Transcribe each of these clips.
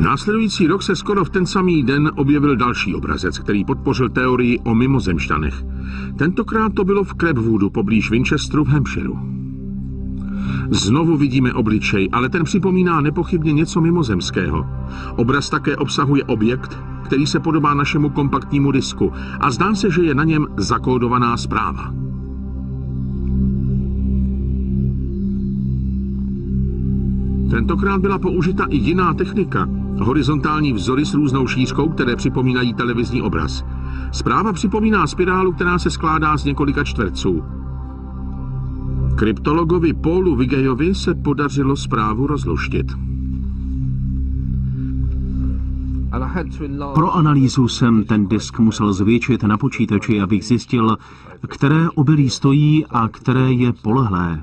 Následující rok se skoro v ten samý den objevil další obrazec, který podpořil teorii o mimozemšťanech. Tentokrát to bylo v Crabwoodu poblíž Winchesteru v Hampshireu. Znovu vidíme obličej, ale ten připomíná nepochybně něco mimozemského. Obraz také obsahuje objekt, který se podobá našemu kompaktnímu disku a zdá se, že je na něm zakódovaná zpráva. Tentokrát byla použita i jiná technika. Horizontální vzory s různou šířkou, které připomínají televizní obraz. Zpráva připomíná spirálu, která se skládá z několika čtverců. Kryptologovi Paulu Vigejovi se podařilo zprávu rozluštit. Pro analýzu jsem ten disk musel zvětšit na počítači, abych zjistil, které obilí stojí a které je polehlé.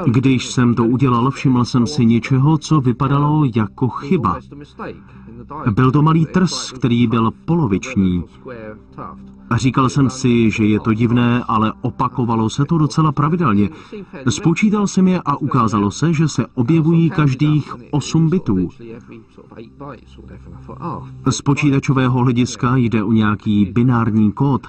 Když jsem to udělal, všiml jsem si něčeho, co vypadalo jako chyba. Byl to malý trs, který byl poloviční. A říkal jsem si, že je to divné, ale opakovalo se to docela pravidelně. Spočítal jsem je a ukázalo se, že se objevují každých 8 bitů. Z počítačového hlediska jde o nějaký binární kód.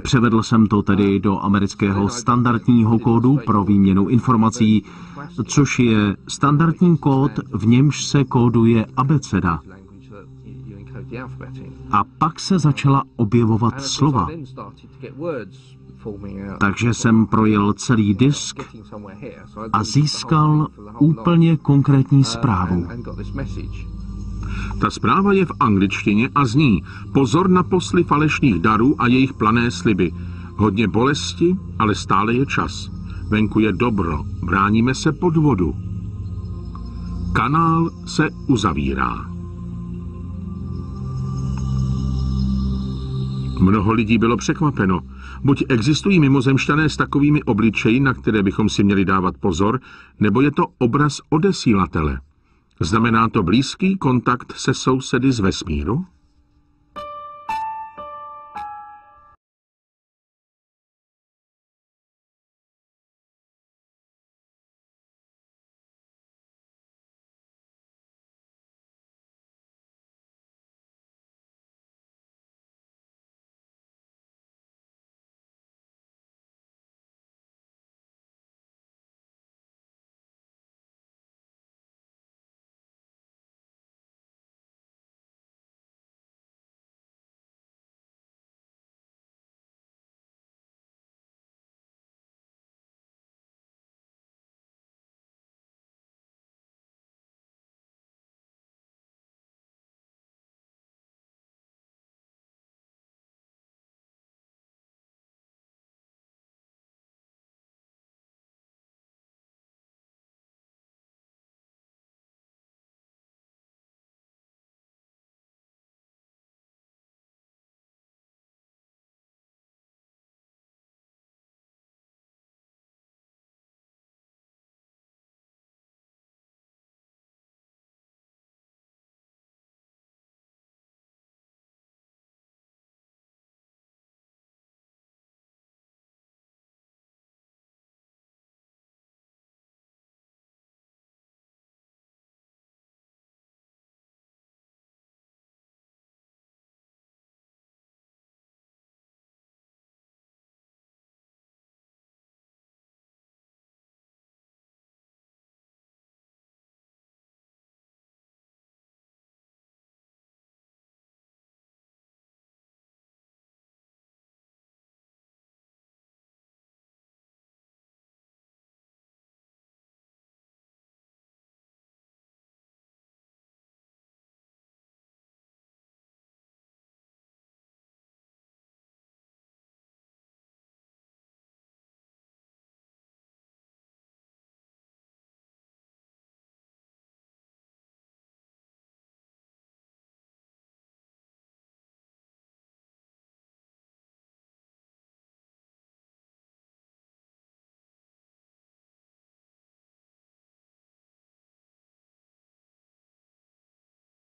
Převedl jsem to tedy do amerického standardního kódu pro výměnu informací, což je standardní kód, v němž se kóduje abeceda. A pak se začala objevovat slova. Takže jsem projel celý disk a získal úplně konkrétní zprávu. Ta zpráva je v angličtině a zní: pozor na posly falešných darů a jejich plané sliby. Hodně bolesti, ale stále je čas. Venku je dobro, bráníme se podvodu. Kanál se uzavírá. Mnoho lidí bylo překvapeno. Buď existují mimozemšťané s takovými obličeji, na které bychom si měli dávat pozor, nebo je to obraz odesílatele. Znamená to blízký kontakt se sousedy z vesmíru?